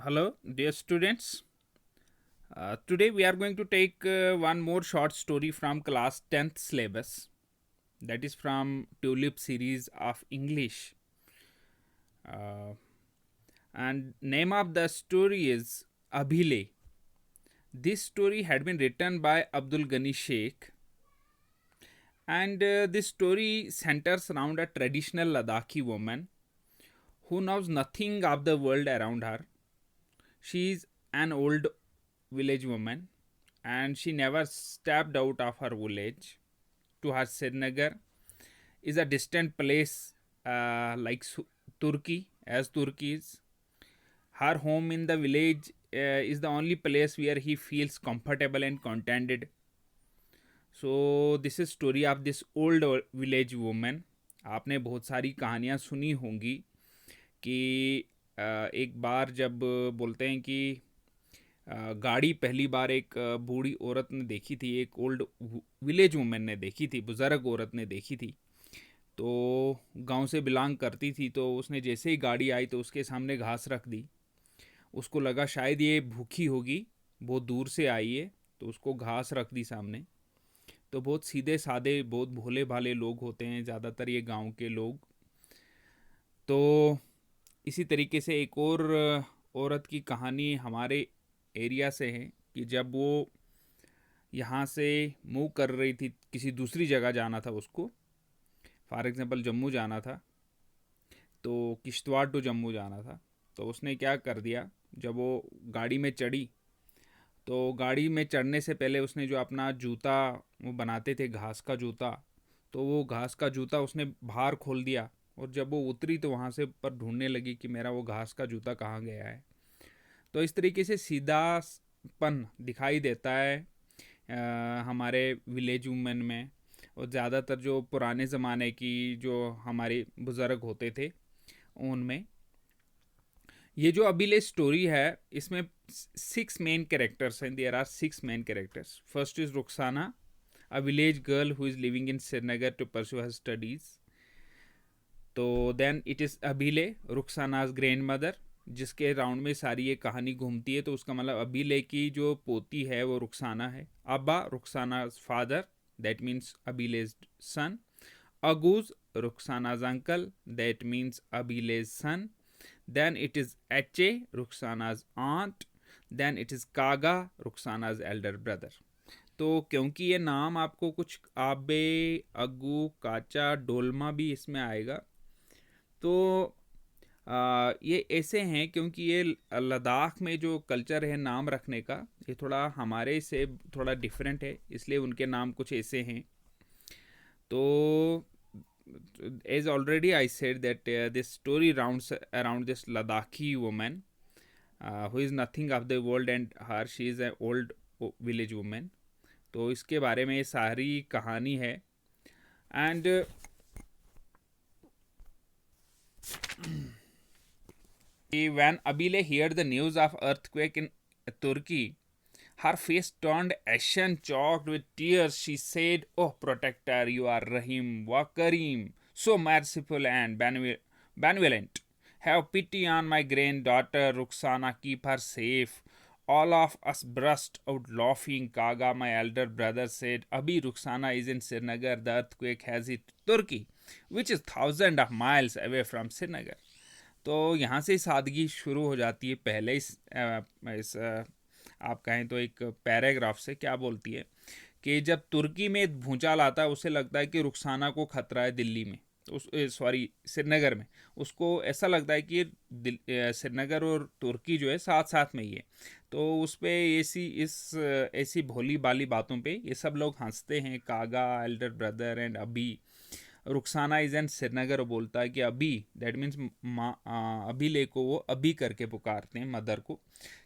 Hello, dear students. Today we are going to take one more short story from class 10th syllabus. That is from Tulip series of English. Uh, and name of the story is Abhile. This story had been written by Abdul Ghani Sheikh, and this story centers around a traditional Ladakhi woman who knows nothing of the world around her. She is an old village woman and she never stepped out of her village. To her, Srinagar is a distant place like Turkey, as Turkey is. Her home in the village is the only place where he feels comfortable and contented. So this is story of this old village women. आपने बहुत सारी कहानियाँ सुनी होंगी कि एक बार जब बोलते हैं कि गाड़ी पहली बार एक बूढ़ी औरत ने देखी थी, एक ओल्ड विलेज वुमेन ने देखी थी, बुज़ुर्ग औरत ने देखी थी. तो गांव से बिलोंग करती थी, तो उसने जैसे ही गाड़ी आई तो उसके सामने घास रख दी. उसको लगा शायद ये भूखी होगी, बहुत दूर से आई है, तो उसको घास रख दी सामने. तो बहुत सीधे साधे, बहुत भोले भाले लोग होते हैं ज़्यादातर ये गांव के लोग. तो इसी तरीके से एक और औरत की कहानी हमारे एरिया से है कि जब वो यहाँ से मूव कर रही थी, किसी दूसरी जगह जाना था उसको, फॉर एग्ज़ाम्पल जम्मू जाना था, तो किश्तवाड़ टू जम्मू जाना था. तो उसने क्या कर दिया, जब वो गाड़ी में चढ़ी तो गाड़ी में चढ़ने से पहले उसने जो अपना जूता, वो बनाते थे घास का जूता, तो वो घास का जूता उसने बाहर खोल दिया. और जब वो उतरी तो वहाँ से पर ढूंढने लगी कि मेरा वो घास का जूता कहाँ गया है. तो इस तरीके से सीधापन दिखाई देता है हमारे विलेज वुमेन में. और ज़्यादातर जो पुराने ज़माने की जो हमारे बुज़ुर्ग होते थे उनमें. ये जो अभी स्टोरी है, इसमें 6 मेन कैरेक्टर्स हैं. There are 6 main characters. First is Rukhsana, a village girl who is living in Srinagar to pursue her studies. तो then it is Abile, Rukhsana's grandmother, जिसके राउंड में सारी ये कहानी घूमती है. तो उसका मतलब अबीले की जो पोती है वो रुखसाना है. अब्बा, Rukhsana's father, that means Abile's son. अगूज, Rukhsana's uncle, that means Abile's son. Then it is Eche, Ruxana's aunt. Then it is Kaga, Ruxana's elder brother. तो क्योंकि ये नाम आपको कुछ आबे, अगू, काचा, डोलमा भी इसमें आएगा, तो ये ऐसे हैं क्योंकि ये लद्दाख में जो कल्चर है नाम रखने का, ये थोड़ा हमारे से थोड़ा डिफरेंट है, इसलिए उनके नाम कुछ ऐसे हैं. तो as already I said that this story rounds around this Ladakhi woman who is nothing of the world, and her she is an old village woman. तो इसके बारे में ये सारी कहानी है. And when Abile heard the news of earthquake in Turkey, her face turned ashen, choked with tears. She said, "Oh, protector, you are Rahim wa Kareem, so merciful and benevolent. Have pity on my granddaughter Ruxana, keep her safe." All of us burst out laughing. Kaga, my elder brother, said, "Abhi, Ruxana is in Srinagar. The earthquake has hit Turkey, which is thousands of miles away from Srinagar." तो यहाँ से सादगी शुरू हो जाती है. पहले इस आप कहें तो एक पैराग्राफ से क्या बोलती है कि जब तुर्की में भूचाल आता है, उसे लगता है कि रुखसाना को खतरा है दिल्ली में, उस सॉरी श्रीनगर में. उसको ऐसा लगता है कि श्रीनगर और तुर्की जो है साथ साथ में ही है. तो उस पर ऐसी भोली भाली बातों पे ये सब लोग हंसते हैं. कागा, एल्डर ब्रदर एंड अभी. रुखसाना इज एन श्रीनगर बोलता है कि अभी, दैट मीन्स अभी ले को वो अभी करके पुकारते हैं मदर को,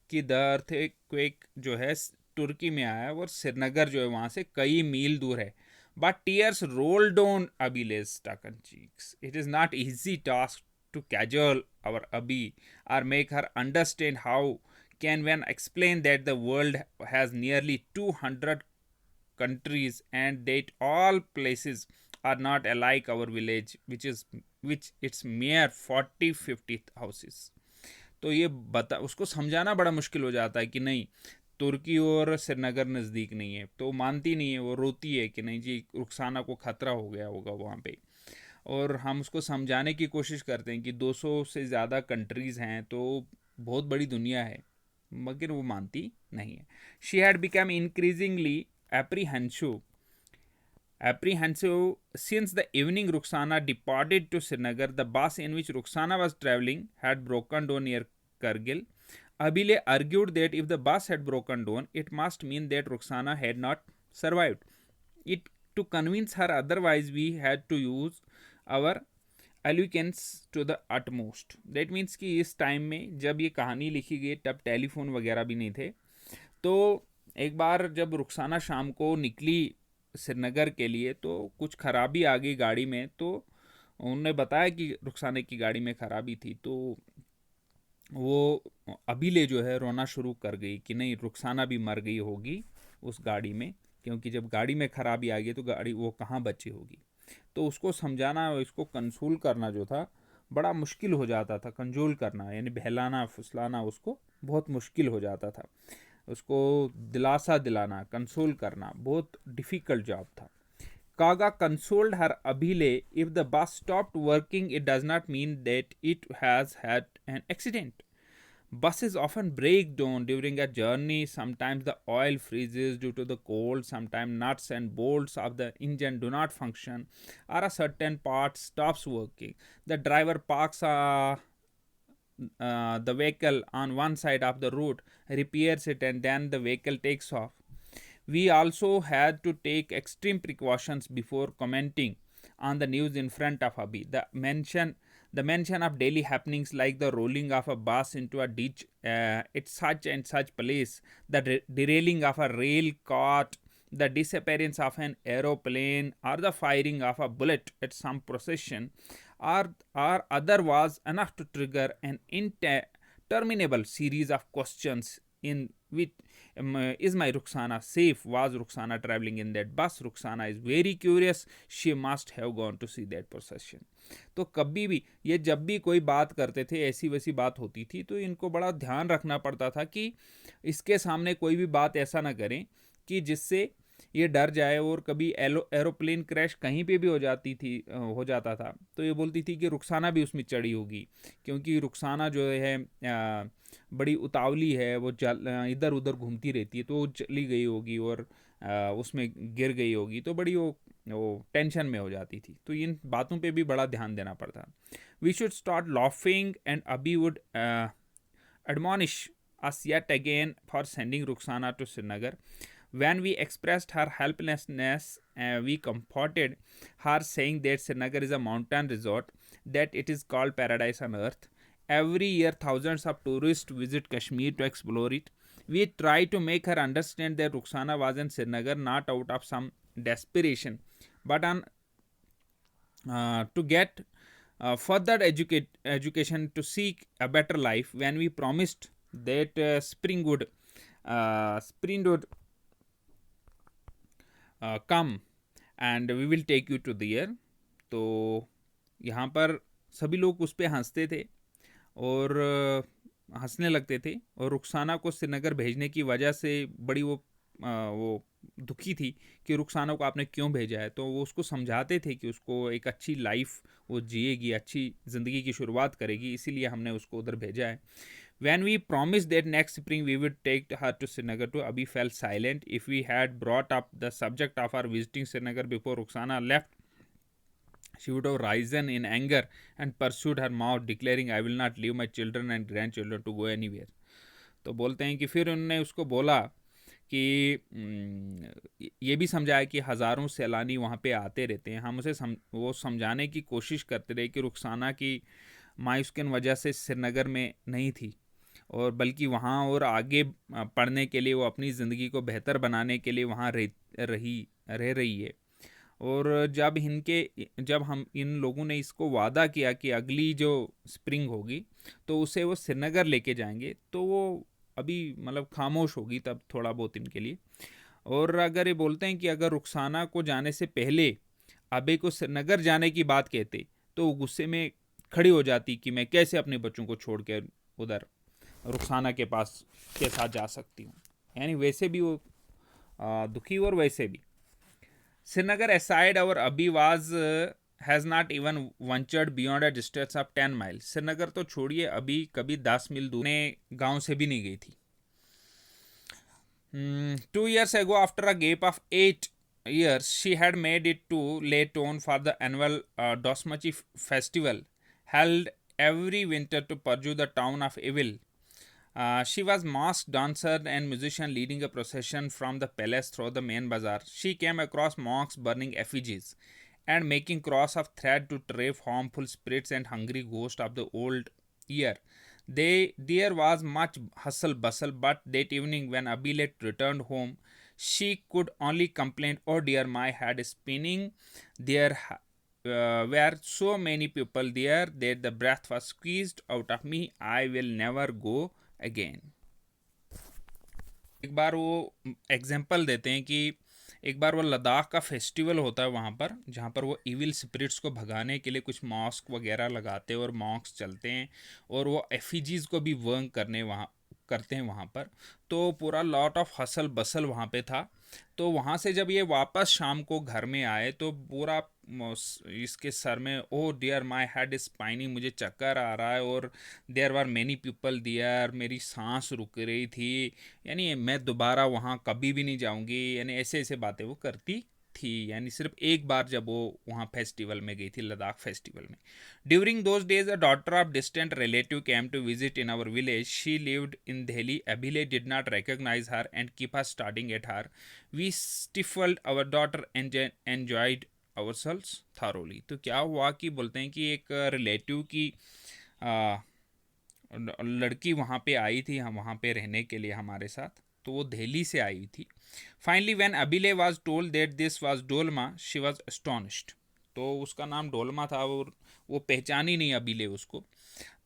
कि द अर्थक्वेक जो है तुर्की में आया है और श्रीनगर जो है वहाँ से कई मील दूर है. But tears rolled on Abile's sunken cheeks. It is not easy task to cajole our Abi or make her understand how can one explain that the world has nearly 200 countries and that all places are not alike our village, which its mere 40-50 houses. तो ये उसको समझाना बड़ा मुश्किल हो जाता है कि नहीं, तुर्की और श्रीनगर नज़दीक नहीं है, तो मानती नहीं है, वो रोती है कि नहीं जी रुखसाना को ख़तरा हो गया होगा वहाँ पे। और हम उसको समझाने की कोशिश करते हैं कि 200 से ज़्यादा कंट्रीज़ हैं, तो बहुत बड़ी दुनिया है, मगर वो मानती नहीं है। She had become increasingly apprehensive apprehensive since the evening Rukhsana departed to Srinagar. The bus in which Rukhsana was traveling had broken down near Kargil. Abile argued that if the bus had broken down, it must mean that Rukhsana had not survived. It to convince her otherwise, we had to use our eloquence to the utmost. That means कि इस time में जब ये कहानी लिखी गई तब telephone वगैरह भी नहीं थे, तो एक बार जब रुखसाना शाम को निकली श्रीनगर के लिए तो कुछ खराबी आ गई गाड़ी में, तो उन्होंने बताया कि रुखसाने की गाड़ी में खराबी थी, तो वो अबीले जो है रोना शुरू कर गई कि नहीं रुखसाना भी मर गई होगी उस गाड़ी में, क्योंकि जब गाड़ी में खराबी आ गई तो गाड़ी वो कहाँ बची होगी। तो उसको समझाना और इसको कंसोल करना जो था बड़ा मुश्किल हो जाता था, कंजोल करना यानी बहलाना फुसलाना उसको बहुत मुश्किल हो जाता था, उसको दिलासा दिलाना कंसोल करना बहुत डिफ़िकल्ट जॉब था। Kaga consoled her Abhile, if the bus stopped working, it does not mean that it has had an accident. Buses often break down during a journey. Sometimes the oil freezes due to the cold. Sometimes nuts and bolts of the engine do not function, or a certain part stops working. The driver parks the vehicle on one side of the road, repairs it, and then the vehicle takes off. We also had to take extreme precautions before commenting on the news in front of Abhi. The mention of daily happenings like the rolling of a bus into a ditch at such and such place, the derailing of a rail cart, the disappearance of an aeroplane, or the firing of a bullet at some procession, or other was enough to trigger an interminable series of questions in which is my Rukhsana safe? Was Rukhsana traveling in that bus? Rukhsana is very curious. She must have gone to see that procession. तो कभी भी ये जब भी कोई बात करते थे ऐसी वैसी बात होती थी तो इनको बड़ा ध्यान रखना पड़ता था कि इसके सामने कोई भी बात ऐसा ना करें कि जिससे ये डर जाए, और कभी एरोप्लेन क्रैश कहीं पे भी हो जाता था तो ये बोलती थी कि रुखसाना भी उसमें चढ़ी होगी, क्योंकि रुखसाना जो है बड़ी उतावली है, वो इधर उधर घूमती रहती है, तो वो चली गई होगी और उसमें गिर गई होगी, तो बड़ी वो टेंशन में हो जाती थी। तो इन बातों पे भी बड़ा ध्यान देना पड़ता। We should start laughing and Abi would admonish us yet again for sending Rukhsana to Srinagar. When we expressed her helplessness, we comforted her, saying that Srinagar is a mountain resort, that it is called paradise on earth. Every year, thousands of tourists visit Kashmir to explore it. We tried to make her understand that Rukhsana was in Srinagar not out of some desperation, but to get further education to seek a better life. When we promised that spring would come and we will take you to the year, तो यहाँ पर सभी लोग उस पर हंसते थे और हंसने लगते थे, और रुखसाना को श्रीनगर भेजने की वजह से बड़ी वो दुखी थी कि रुखसाना को आपने क्यों भेजा है। तो वो उसको समझाते थे कि उसको एक अच्छी लाइफ वो जिएगी, अच्छी ज़िंदगी की शुरुआत करेगी, इसीलिए हमने उसको उधर भेजा है। When we promised that next spring we would take her to Srinagar too, Abhi fell silent. If we had brought up the subject of our visiting Srinagar before Rukhsana left, she would have risen in anger and pursued her mouth, declaring, I will not leave my children and grandchildren to go anywhere. तो बोलते हैं कि फिर उन्होंने उसको बोला कि ये भी समझाया कि हज़ारों सैलानी वहाँ पे आते रहते हैं। हम उसे वो समझाने की कोशिश करते रहे कि रुखसाना की मायूसकिन वजह से श्रीनगर में नहीं थी, और बल्कि वहाँ और आगे पढ़ने के लिए, वो अपनी ज़िंदगी को बेहतर बनाने के लिए वहाँ रह रही है। और जब हम इन लोगों ने इसको वादा किया कि अगली जो स्प्रिंग होगी तो उसे वो श्रीनगर लेके जाएंगे, तो वो अभी मतलब खामोश होगी तब थोड़ा बहुत इनके लिए। और अगर ये बोलते हैं कि अगर रुखसाना को जाने से पहले अबे को श्रीनगर जाने की बात कहते तो वो गुस्से में खड़ी हो जाती कि मैं कैसे अपने बच्चों को छोड़ कर उधर रुखसाना के पास के साथ जा सकती हूँ। यानी वैसे भी वो दुखी और वैसे भी। श्रीनगर aside our अभी was has not even ventured beyond a distance of 10 miles। Srinagar तो छोड़िए, अभी कभी 10 मील दूर ने गांव से भी नहीं गई थी। 2 years ago, after a gap of 8 years, she had made it to Layton for the annual Dosmachi festival held every winter to purge the town of evil. She was masked dancer and musician leading a procession from the palace through the main bazaar. She came across monks burning effigies and making cross of thread to drive harmful spirits and hungry ghosts of the old year. There was much hustle bustle, but that evening when Abilet returned home, she could only complain, "Oh dear, my head is spinning. There were so many people there that the breath was squeezed out of me. I will never go again." एक बार वो example देते हैं कि एक बार वो लद्दाख का festival होता है वहाँ पर, जहाँ पर वो इविल स्पिरिट्स को भगाने के लिए कुछ मॉस्क वगैरह लगाते हैं और मॉक्स चलते हैं और वो एफिजीज़ को भी वर्न करने वहाँ करते हैं वहाँ पर। तो पूरा लॉट ऑफ हसल बसल वहाँ पे था। तो वहाँ से जब ये वापस शाम को घर में आए तो पूरा इसके सर में, "oh dear, my head is spiny", मुझे चक्कर आ रहा है और there were many people there, मेरी सांस रुक रही थी, यानी मैं दोबारा वहाँ कभी भी नहीं जाऊँगी, यानी ऐसे ऐसे बातें वो करती थी। यानी सिर्फ एक बार जब वो वहाँ फेस्टिवल में गई थी, लद्दाख फेस्टिवल में। During those days a daughter of distant relative came to visit in our village. She lived in Delhi. Abhile did not recognize her and keep her starting at her. We stifled our daughter enjoyed ourselves thoroughly। तो क्या हुआ कि बोलते हैं कि एक relative की लड़की वहाँ पे आई थी, हम वहाँ पे रहने के लिए हमारे साथ, तो वो दिल्ली से आई थी। Finally when Abile was told that this was Dolma, she was astonished. तो उसका नाम डोलमा था, वो पहचानी नहीं अबिले उसको।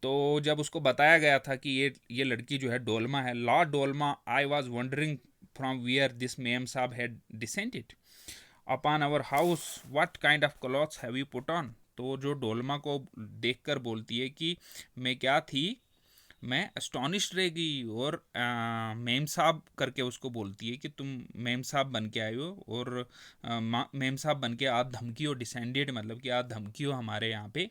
तो जब उसको बताया गया था कि ये लड़की जो है डोलमा है, lord Dolma, I was wondering from where this memsahib had descended upon our house, what kind of clothes have you put on. तो जो डोलमा को देखकर बोलती है कि मैं क्या थी, मैं एस्टॉनिश्ड रह गई और मेम साहब करके उसको बोलती है कि तुम मेम साहब बन के आए हो और मेम साहब बन के आप धमकी हो, डिसेंडेड मतलब कि आप धमकी हो हमारे यहाँ पे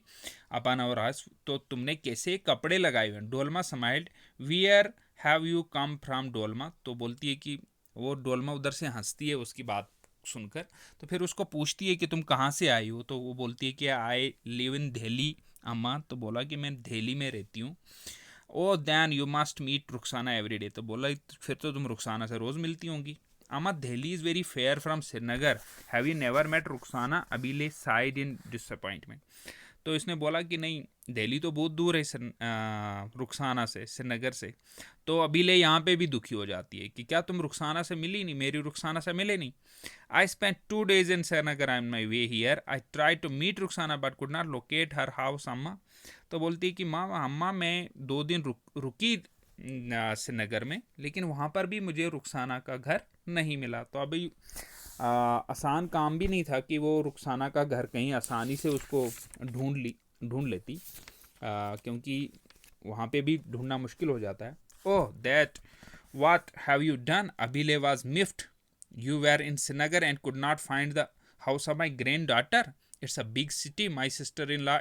अपन और आज, तो तुमने कैसे कपड़े लगाए हुए हैं। Dolma smiled, "where have you come from Dolma". तो बोलती है कि वो डोलमा उधर से हंसती है उसकी बात सुनकर। तो फिर उसको पूछती है कि तुम कहाँ से आई हो। तो वो बोलती है कि आई लिव इन दिल्ली अम्मा। तो बोला कि मैं दिल्ली में रहती हूँ। "Oh then you must meet Rukhsana every day". तो बोला फिर तो तुम रुखसाना से रोज़ मिलती होंगी। "अम्मा, Delhi is very fair from Srinagar, have you never met Rukhsana". Abile sighed in disappointment. तो इसने बोला कि नहीं, दिल्ली तो बहुत दूर है रुखसाना से, श्रीनगर से। तो अबीले यहाँ पे भी दुखी हो जाती है कि क्या तुम रुखसाना से मिली नहीं, मेरी रुखसाना से मिले नहीं। "I spent 2 days in Srinagar on my way here, I try to meet Rukhsana but could not locate her house Amma". तो बोलती है कि माँ अम्मा, मैं 2 दिन रुकी श्रीनगर में, लेकिन वहाँ पर भी मुझे रुखसाना का घर नहीं मिला। तो अभी आसान काम भी नहीं था कि वो रुखसाना का घर कहीं आसानी से उसको ढूंढ लेती, क्योंकि वहाँ पे भी ढूंढना मुश्किल हो जाता है। "Oh that, what have you done". Abhile was miffed, "you were in Srinagar and could not find the house of my granddaughter, it's a big city, my sister in law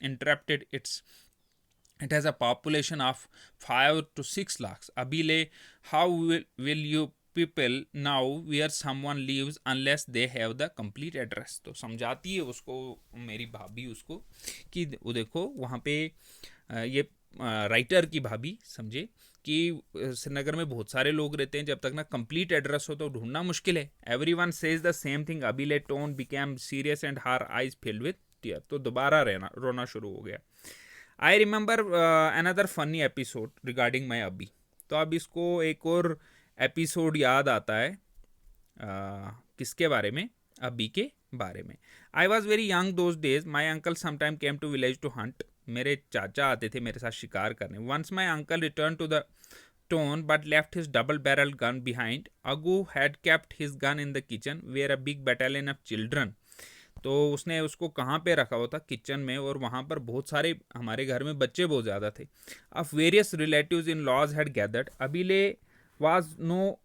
interrupted, it has a population of 5 to 6 lakhs. Abile, how will you people now where someone lives unless they have the complete address"। तो समझाती है उसको मेरी भाभी उसको कि वो देखो वहाँ पे ये राइटर की भाभी समझे कि श्रीनगर में बहुत सारे लोग रहते हैं, जब तक ना कंप्लीट एड्रेस हो तो ढूंढना मुश्किल है। "Everyone says the same thing". Abile tone became serious and her eyes filled with tear. तो दोबारा रोना शुरू हो गया। "I remember another funny episode regarding my Abi". तो अब इसको एक और एपिसोड याद आता है, किसके बारे में, अबी के बारे में। "I was very young those days, my uncle sometime came to village to hunt". मेरे चाचा आते थे मेरे साथ शिकार करने। "Once my uncle return to the town but left his double-barreled gun behind. Agu had kept his gun in the kitchen where a big battalion of children तो उसने उसको कहाँ पे रखा हुआ था, किचन में, और वहाँ पर बहुत सारे हमारे घर में बच्चे बहुत ज़्यादा थे. Of various relatives in laws had gathered. Abile was no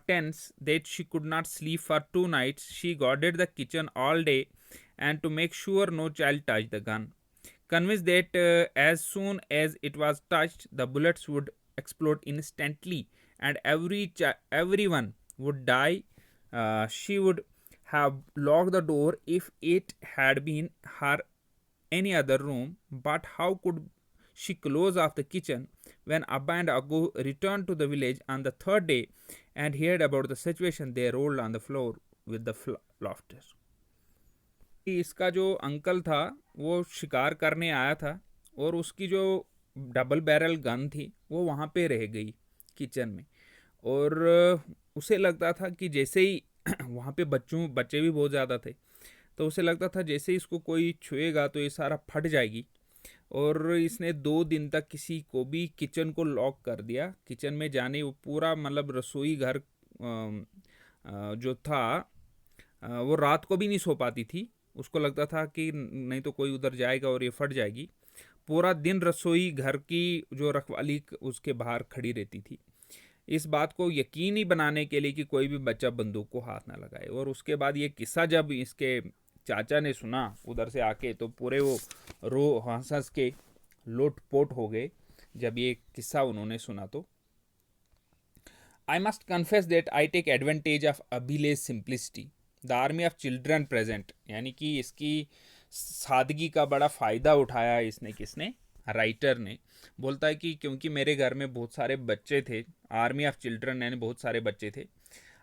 tense that she could not sleep for 2 nights. She guarded the kitchen all day and to make sure no child touched the gun. Convinced that as soon as it was touched, the bullets would explode instantly and everyone would die, she would have locked the door if it had been her any other room. But how could she close off the kitchen when Abba and Agu returned to the village on the third day and heard about the situation? They rolled on the floor with the laughter. इसका जो uncle था वो शिकार करने आया था और उसकी जो डबल बैरल गन थी वो वहाँ पे रह गई किचन में. और उसे लगता था कि जैसे ही वहाँ पे बच्चे भी बहुत ज़्यादा थे, तो उसे लगता था जैसे ही इसको कोई छुएगा तो ये सारा फट जाएगी. और इसने 2 दिन तक किसी को भी किचन को लॉक कर दिया. किचन में जाने, वो पूरा मतलब रसोई घर जो था वो रात को भी नहीं सो पाती थी. उसको लगता था कि नहीं तो कोई उधर जाएगा और ये फट जाएगी. पूरा दिन रसोई घर की जो रखवाली उसके बाहर खड़ी रहती थी, इस बात को यकीनी बनाने के लिए कि कोई भी बच्चा बंदूक को हाथ ना लगाए. और उसके बाद ये किस्सा जब इसके चाचा ने सुना उधर से आके, तो पूरे वो रो हंस हंस के लोटपोट हो गए जब ये किस्सा उन्होंने सुना. तो I must confess that I take advantage of Abhile's simplicity the army of children present. यानी कि इसकी सादगी का बड़ा फ़ायदा उठाया इसने. किसने? राइटर ने. बोलता है कि क्योंकि मेरे घर में बहुत सारे बच्चे थे, आर्मी ऑफ चिल्ड्रन यानी बहुत सारे बच्चे थे.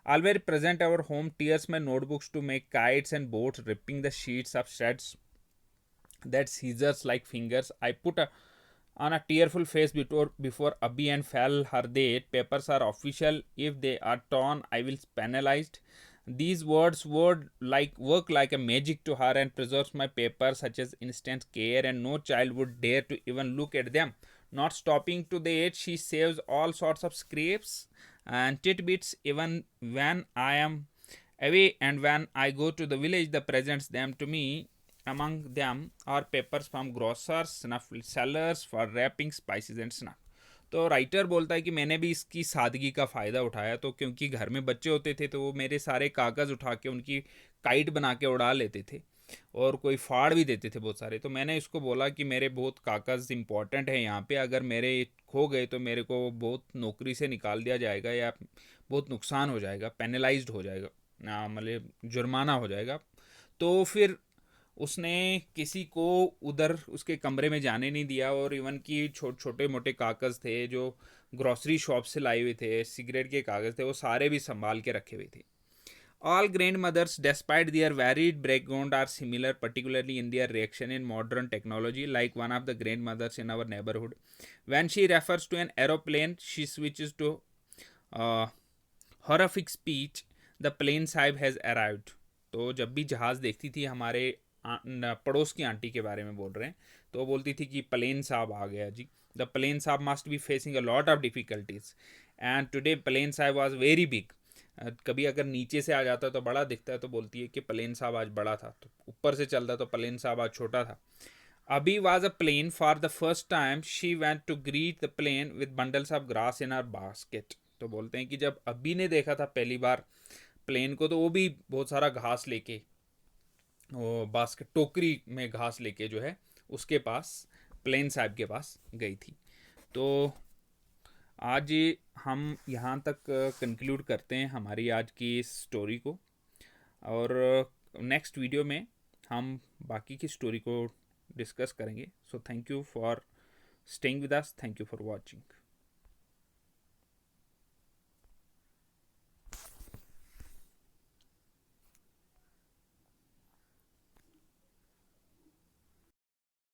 Always present our home, tears my notebooks to make kites and boats, ripping the sheets off shades that scissors like fingers. I put on a tearful face before Abhi and fell her date. Papers are official. If they are torn, I will penalized. These words would work like a magic to her and preserves my papers such as instant care, and no child would dare to even look at them. Not stopping to the age, she saves all sorts of scrapes and tidbits even when I am away, and when I go to the village, the presents them to me. Among them are papers from grocers, snuff sellers for wrapping spices and snuff. तो writer बोलता है कि मैंने भी इसकी सादगी का फ़ायदा उठाया. तो क्योंकि घर में बच्चे होते थे तो वो मेरे सारे कागज़ उठा के उनकी काइट बना के उड़ा लेते थे और कोई फाड़ भी देते थे बहुत सारे. तो मैंने इसको बोला कि मेरे बहुत कागज़ इंपॉर्टेंट है यहाँ पे, अगर मेरे खो गए तो मेरे को बहुत नौकरी से निकाल दिया जाएगा या बहुत नुकसान हो जाएगा, पेनलाइज्ड हो जाएगा, मतलब जुर्माना हो जाएगा. तो फिर उसने किसी को उधर उसके कमरे में जाने नहीं दिया. और इवन कि छोटे मोटे कागज़ थे जो ग्रॉसरी शॉप से लाए हुए थे, सिगरेट के कागज़ थे, वो सारे भी संभाल के रखे हुए थे. All grandmothers, despite their varied background, are similar, particularly in their reaction in modern technology. Like one of the grandmothers in our neighborhood, when she refers to an aeroplane, she switches to uh, horrific speech. The plane sahib has arrived. तो जब भी जहाज़ देखती थी, हमारे पड़ोस की aunty के बारे में बोल रहे हैं, तो वो बोलती थी कि प्लेन साहब आ गया जी. The plane sahib must be facing a lot of difficulties and today plane sahib was very big. कभी अगर नीचे से आ जाता है तो बड़ा दिखता है, तो बोलती है कि प्लेन साहब आज बड़ा था. तो ऊपर से चलता तो प्लेन साहब आज छोटा था. Abi was a plane for the first time. She went to greet the plane with bundles of grass in our basket. तो बोलते हैं कि जब अभी ने देखा था पहली बार प्लेन को, तो वो भी बहुत सारा घास लेके, वो बास्केट टोकरी में घास लेके जो है उसके पास, प्लेन साहब के पास गई थी. तो आज हम यहाँ तक कंक्लूड करते हैं हमारी आज की इस स्टोरी को, और नेक्स्ट वीडियो में हम बाकी की स्टोरी को डिस्कस करेंगे. So thank you for staying with us. Thank you for watching.